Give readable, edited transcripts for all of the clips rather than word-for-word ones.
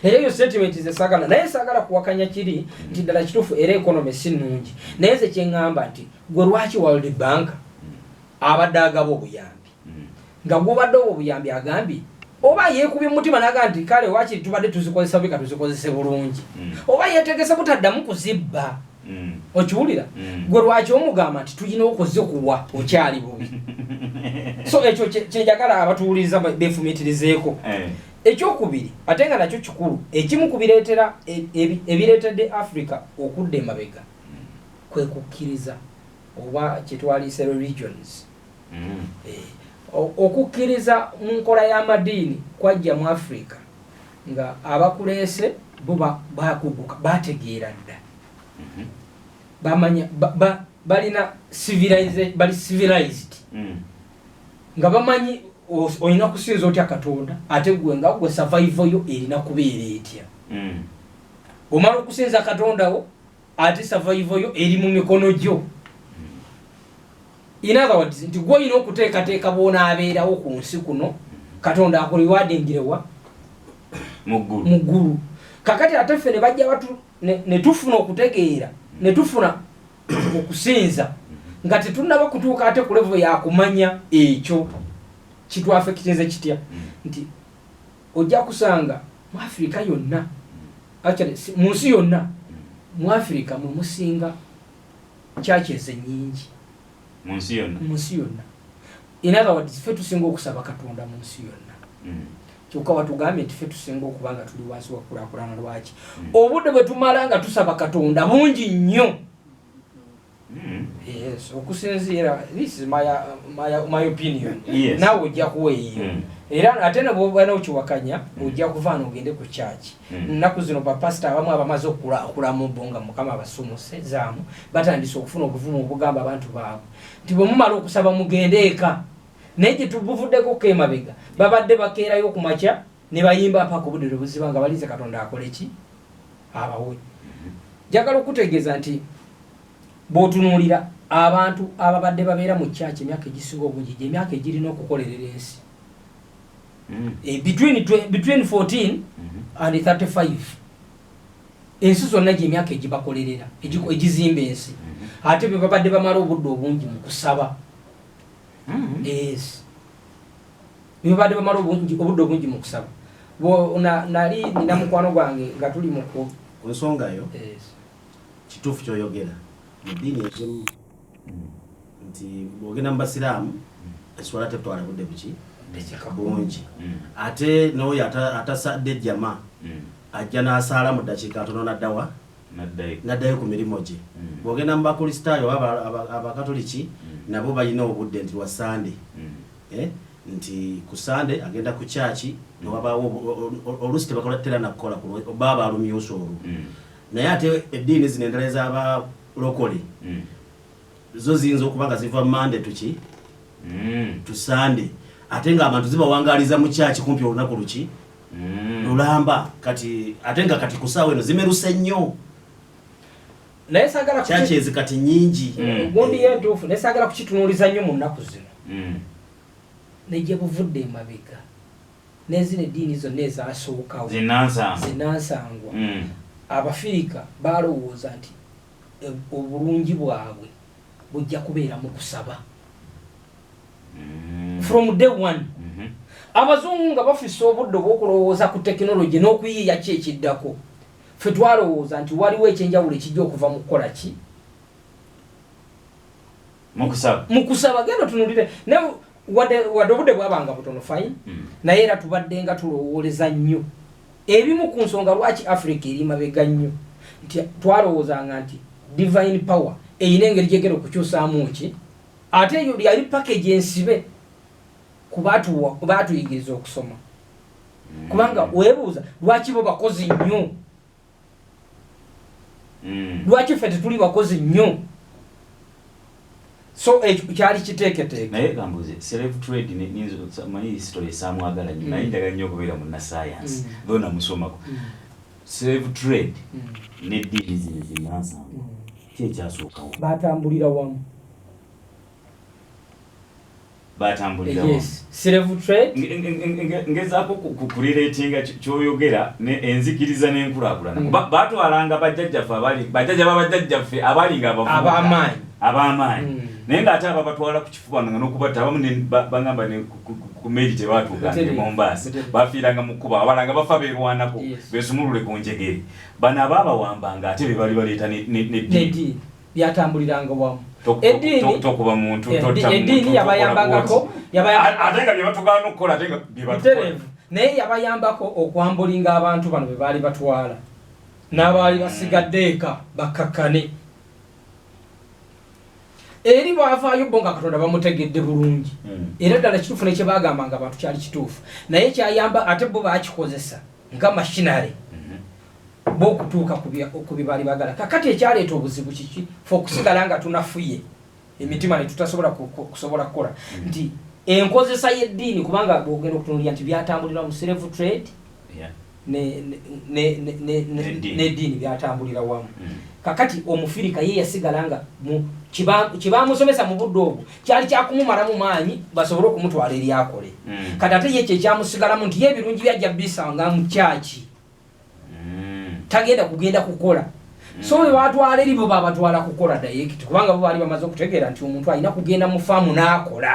Eyo sentiment ze sagala naye sagala kuwakanya kiri nti ddala kituufu era economy si nnungi naye ze kyeŋŋamba nti gwe lwaki World Bank abadde agaba obuyambi nga gwobadde obuyambi agambye oba yeekubye mutima naga nti kale wakiri tubadde tuzikozesa bika tuzikozese bulungi oba yeetegese butaddamu kuzibba okiwulira gwe lwaki omugamba nti tulina okuzikuwa okyali bubi so ekyo kyenjagala abatuwuliriza beefumiitirizeeko ekyokubiri ate nga nakyo kikulu ekimu ku bireetera ebireetedde Afirika okudda emabega kwe kukkiriza oba kyetwaliise regions okukkiriza mu nkola y'amadiini kwajja mu Afirika nga abakuleese bo bakuguka bategeera dda bamanya balina civilized nga bamanyi olina kusinza otya Katonda ate gwe nga gwe survival yo erina kubeera etya omala okusinza Katonda wo ate survival yo eri mu mikono gyo in other words nti gwe olina okuteekateeka bw'onaabeerawo ku nsi kuno Katonda akuliwaadingirewa mu ggulu kakati ate ffe ne bajja batu ne tufuna okutegeera ne tufuna okusinza nga tetunnaba kutuuka ate ku level yakumanya ekyo kitwafekiteze kitya nti ojja kusanga mu Afirika yonna mu nsi yonna mu Afirika mwe musinga churches ennyingi mu nsi yonna in other words ffe tusinga okusaba Katonda mu nsi yonna kyokka watugambye nti ffe tusinga okuba nga tuli wansi wakulaakulana lwaki obudde bwe tumala nga tusaba Katonda bungi nnyo yes okusinziira this is my opinion nawe ojja kuweeyo era ate ne bw'oba n'okiwakanya ojja kuvaana ogende ku church nnaku zino bapasita abamu abamaze okulaakulana bo nga Mukama abasomose zaamu batandise okufuna obuvumu obugamba abantu baabwe nti bwe mumala okusaba mugende eka naye gye tubuvuddeko k'emabega babadde bakeerayo ku makya ne bayimba paka obudde lwe buziba nga balize Katonda akole ki abawe njagala okutegeeza nti bw'otunuulira abantu ababadde babeera mu church emyaka egisinga obungi gy'emyaka egirina okukolerera ensi between 14 and 35 ensi zonna gy'emyaka egibakolerera egizimba ensi ate be babadde bamala obudde obungi mu kusaba yes babadde bamala obudde obungi mu kusaba nali nina mukwano gwange nga tuli mu nsonga yo kituufu kyoyogera eddiini ezimu nti bw'ogenda mu basiraamu eswala tetwala budde buki bungi ate n'oyo atasadde ejjama ajja n'asaala mu ddakiika ntono naddawa naddayo ku mirimu gye bw'ogenda mu bakristaayo abakatoliki nabo balina obudde nti lwa sande nti ku sande agenda ku kyaki newabaawo oluusi tebakolatera nakukola baba balumyusa olwo naye ate eddiini zino endala ez'abalokole zo ziyinza okuba nga ziva mande tuki tu sande ate nga abantu zibawangaliza mu kyaki kumpi olunaku luki lulamba kati ate nga kati kusaawa eno zimeruse nnyo naye sagala kyaki ezi kati nnyingi gundi yentuufu naye sagala kukitunuuliza nnyo mu nnaku zino nejje buvudde emabega nezino eddiini zonna ezasookawo zinansangwa Abafirika balowooza nti obulungi bwabwe bujja kubeera mu kusaba from day one abazungu nga bafisa obudde obw'okulowooza ku tekinologi n'okuyiiya ki ekiddako ffe twalowooza nti waliwo ekyenjawulo ekijja okuva mu kukola ki mu kusaba genda tunulire wadde obudde bwabanga butono fine naye era tubadde nga tulowooleza nnyo ebimu ku nsonga lwaki Afirika eri mabega nnyo nti twalowoozanga nti divine power eyina engeri gyegera okukyusaamu ki ate eyo yali package ensibe kubatuyigiriza okusoma kubanga weebuuza lwaki bo bakozi nnyo lwaki ffe tetuli bakozi nnyo so kyali kiteeketeeke naye gambuze slave trade manyi history esamwagala nnyo naye njagala nnyo okubeera munnasayansi lona musomako slave trade n'eddiini zino ki ekyasookawo batambulira wamu batambulira yes slave trade ngezaako kuliratinga kyoyogera enzikiriza n'enkulaakulana batwalanga bajjajjaffe abalinga ab'amaanyi naye ng'ate aba batwala ku kifuba n'okubata abamu bagamba ku meeri tebatuukanga e Mombasa bafiiranga mu kkuba abalanga bafa beerwanako beesumulule ku njegere bano abaabawambanga ate be bali baleeta n'eddiini byatambuliranga wamu tokuba muntu eddiini yabayambangako ate nga bye batugaana okukola ate nga bye batukola naye yabayambako okwambulinga abantu bano be baali batwala n'abaali basigadde eka bakkakkane eri bwavaayo bo nga Katonda bamutegedde bulungi era ddala kituufu nekye bagambanga abantu kyali kituufu naye kyayamba ate bo bakikozesa nga mashinare bokutuuka ku bye baali bagala kakati ekyaleeta obuzibu kiki fe okusigala nga tunafuye emitima ne tutasobola kusobola kukola nti enkozesa y'eddiini kubanga bwogenda okutunuulira nti byatambulira mu slave trade n'eddiini byatambulira wamu kakati omufirika ye yasigala nga kibaamusomesa mu budde obwo kyali kyakumumalamu maanyi basobole okumutwala eri akole kati ate ye kyekyamusigalamu nti ye ebirungi byajja bisanga mu kyaki tagenda kugenda kukola so bwe batwala eri bo babatwala kukola dayekiti kubanga bo baali bamaze okutegeera nti omuntu alina kugenda mu faamu n'akola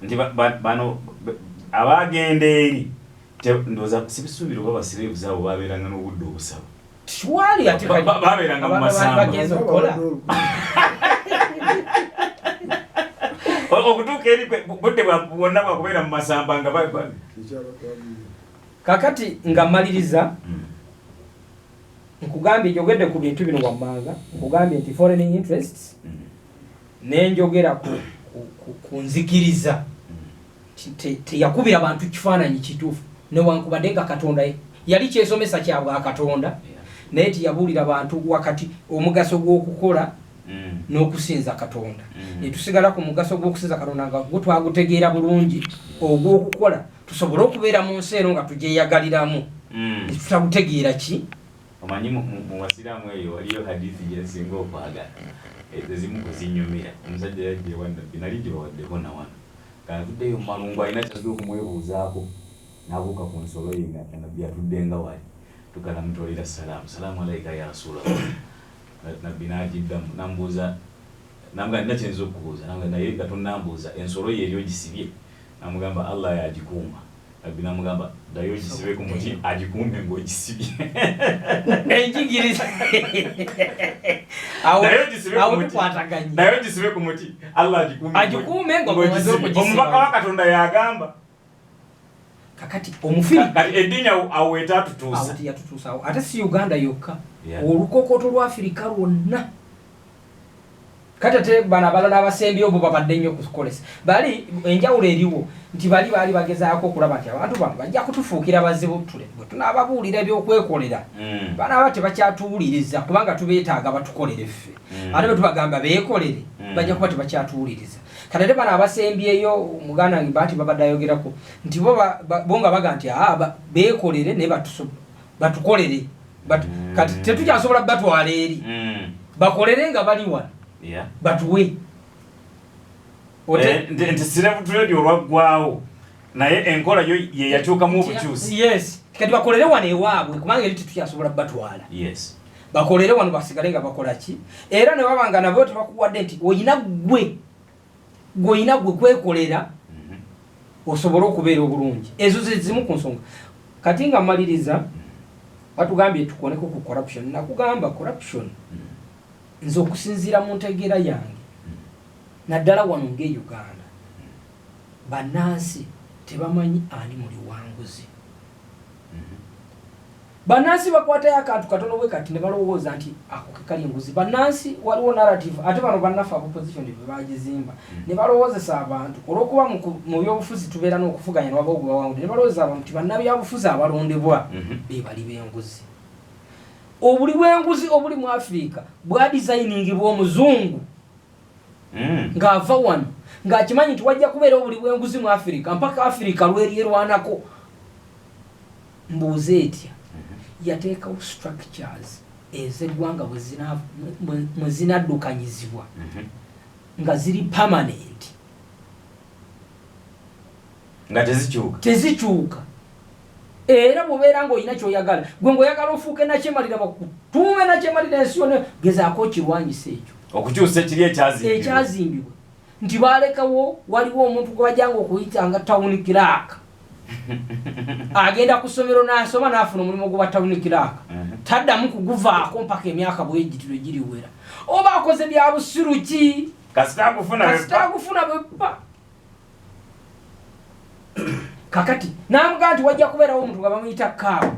nti bano abagenda eri ndowooza sibisuubira oba basireevuzi abo babeeranga n'obudde obusaba twali ate babeeranga mu masamba bagenza okukola okutuuka eri budde bwonna bwakubeera mu masamba nga kakati nga mmaliriza nkugambye njogedde ku bintu bino wammanga nkugambye nti foreign interests nenjogera ku nzikiriza teyakubira bantu kifaananyi kituufu newankubadde nga Katonda yali kyesomesa kyabwa Katonda naye tiyabuulira bantu wakati omugaso gw'okukola n'okusinza Katonda netusigala ku mugaso gw'okusinza Katonda nga gwe twagutegeera bulungi ogw'okukola tusobole okubeera mu nsi eno nga tugyeyagaliramu tutagutegeera ki omanyi mu basiraamu eyo waliyo hadithi gyensinga okwagala ezimu kuzinyumira omusajja yajja ewannabbi nali gyebawaddeko na wano kaavuddeyo mu malungu alina kyazze okumwebuuzaako n'abuuka ku nsolo ye nga nabbi atudde nga wali tugalamutolera salaamu alayika ya rasulallah nabbi n'agiddamu nambuuza namuga nina kyenzza okubuuza namuga naye nga tonnambuuza ensolo ye eri ogisibye namugamba Allah yagikuuma nabbi namugamba ddayo ogisibe ku muti agikuume ng'ogisibye enjigiriza naye ogisibe ku muti Allah agikuume ng'ogisibye omubaka wa Katonda yagamba kakati omufirika eddiini awo etatutuusa yatutuusawo ate si Uganda yokka olukokoto lwa Afirika lwonna kati ate bano abalala abasembye obwo babadde nnyo kukolesa bali enjawulo eriwo nti bali baali bagezaako okulaba nti abantu bano bajja kutufuukira bazibu tule bwe tunaababuulira ebyokwekolera bano aba tebakyatuwuliriza kubanga tubeetaaga batukolere ffe ate bwe tubagamba beekolere bajja kuba tebakyatuwuliriza kati ate bano abasembyeyo omuganda wange baati babadde ayogerako nti bo nga baga nti beekolere naye batukolere kati tetukyasobola batwala eri bakolere nga bali wano batuwe nti slave trade olwaggwawo naye enkola yo ye yakyukamu obukyusi kati bakolere wano ewaabwe kubanga eri tetukyasobola batwala bakolere wano basigale nga bakola ki era ne babanga nabo tebakuwadde nti oyina gwe kwekolera osobole okubeera obulungi ezo zimu ku nsonga kati nga mmaliriza batugambye tukoneko ku corruption nakugamba corruption nze okusinziira mu ntegeera yange naddala wano ng'Uganda bannansi tebamanyi ani muli wanguzi bannansi bakwatayo akantu katono bwe kati ne balowooza nti ako kekali enguzi bannansi waliwo narrative ate bano bannaffe opposition bwe bagizimba ne balowoozesa abantu olw'okuba mu byobufuzi tubeera n'okuvuganya newaba ogubawangudde ne balowoozesa abantu nti bannabyabufuzi abalondebwa be bali b'enguzi obuli bw'enguzi obuli mu Afirika bwa designingibwa omuzungu ng'ava wano ng'akimanyi nti wajja kubeera obuli bw'enguzi mu Afirika mpaka Afirika lweryerwanako mbuuze etya yateekawo structures ez'eggwanga mwe zinaddukanyizibwa nga ziri permanent nga tezikyuka era bw'obeera ng'olina ky'oyagala gwe ng'oyagala ofuuke nakyemalira bakutuume nakyemalira ensi yonna gezaako okirwanyisa ekyo okukyusa ekiri ekyazimbibwa nti baalekawo waliwo omuntu gwe bajjanga okuyita nga town clerk agenda ku ssomero n'asoma n'afuna omulimu gwa town clerk taddamu kuguvaako mpaka emyaka bwegitiro giriwera oba akoze bya busiru ki kasita agufuna bweppa kakati n'amugaa nti wajja kubeerawo omuntu nga bamuyita kaawo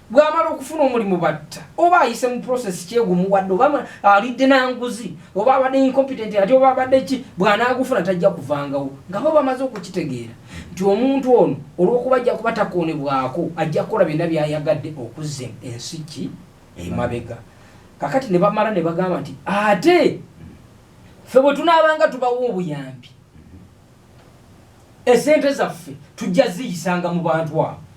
bw'amala okufuna omulimu batta oba ayise mu process kyegumuwadde oba alidde nanguzi oba abadde incompetent ate oba abadde ki bw'anaagufuna tajja kuvangawo nga bo bamaze okukitegeera nti omuntu ono olw'okuba ajja kuba takoonebwako ajja kukola byonna byayagadde okuzza ensi ki emabega kakati ne bamala ne bagamba nti ate ffe bwe tunaabanga tubawo obuyambi esente zaffe tujja ziyisanga mu bantu abo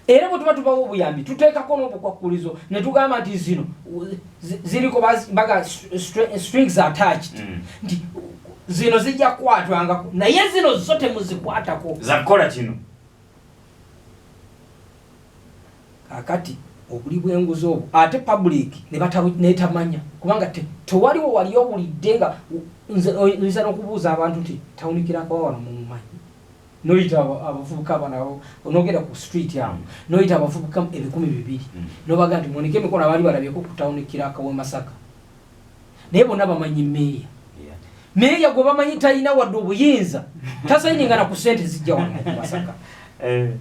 era bwe tuba tubawo obuyambi tuteekako n'obukwakkulizo ne tugamba nti zino ziriko baga strings attached nti zino zijja kukwatwangako naye zino zo temuzikwatako zakukola kino kakati obuli bw'enguzi obwo ate public netamanya kubanga tewaliwo wali owulidde nga nza n'okubuuza abantu nti tawunikirako wano mumumanyi noyita abavubuka banabo onogera ku street yamu noyita abavubuka 200 nobaga nti moneke emikono abali balabyeko kutawunikirako we Masaka naye bonna bamanyi meeya gwe bamanyi talina wadde obuyinza tasayininga na ku ssente zijja wano mu Masaka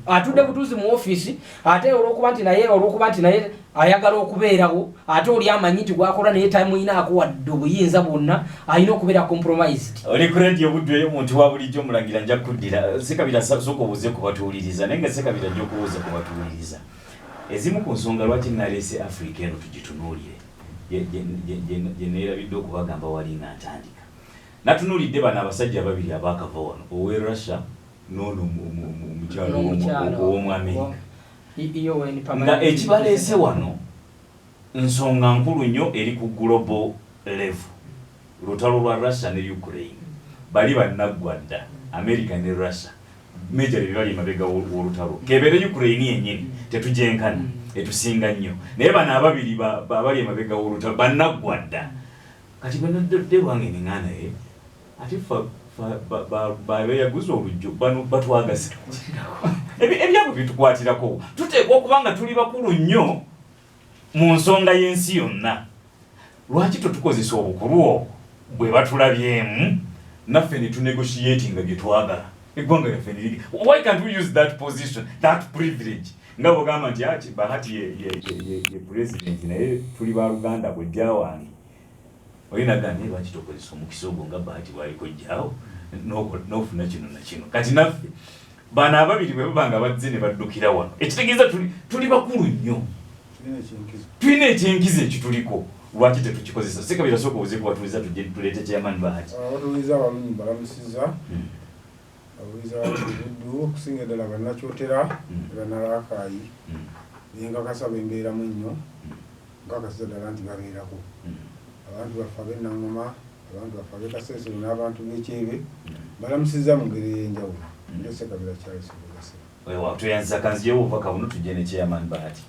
atudde butuuzi mu office ate olw'okuba nti naye ayagala okubeerawo ate oli amanyi nti gwakola naye tamuyinaako wadde obuyinza bwonna alina okubeera compromised oli ku radio budde eyo omuntu wa bulijjo omulagira nja kuddira sekabira sooka obuuze kubatuwuliriza naye nga sekabira nja okubuuza kubatuwuliriza ezimu ku nsonga lwaki naleese Afirika eno tugitunuulire gye neerabidde okubagamba wali nga ntandika natunuulidde bano abasajja babiri abaakava wano owe Russia nono omukyalo w'Omuamerika nga ekibaleese wano nsonga nkulu nnyo eri ku global level lutalo lwa Russia ne Ukraine bali bannaggwadda America ne Russia major bali emabega w'olutalo kebeere Ukraine yennyini tetujenkana etusinga nnyo naye bano ababiri bali emabega w'olutalo bannaggwadda kati banadde wange nengana ate babeeyaguza olujjo bano batwagaza ebyabo bitukwatirako tuteekwa okuba nga tuli bakulu nnyo mu nsonga y'ensi yonna lwaki tetukozesa obukulu obwo bwe batulabyemu naffe ne tunegotiatinga bye twagala eggwanga lyaffe nirigi why can't we use that position that privilege nga bwogamba nti ati bahati ye president naye tuli baluganda bwejja wange olinaga naye lwaki tokozesa omukisa ogwo nga bahati bwaliko jjaawo n'ofuna kino na kino kati naffe bano ababiri bwe baba nga bazze ne baddukira wano ekitegeeza tuli bakulu nnyo tulina ekyenkizo ekituliko lwaki tetukikozesa sekabira sooka obuze kubatuliza tuleete chairman bahati abatuliza balungi balamusiza abuliza buddu okusinga ddala bannakyotera banalakayi nenkakasa bembeeramu nnyo nkakasiza ddala nti babeerako abantu baffe ab'ennangoma abantu baffe ab'ekasesero n'abantu b'ekyebe balamusiza mu ngeri ey'enjawulo nsekabira kyali sebugase tuyanza kanziyewo ovaka buno tujje ne chairman bahati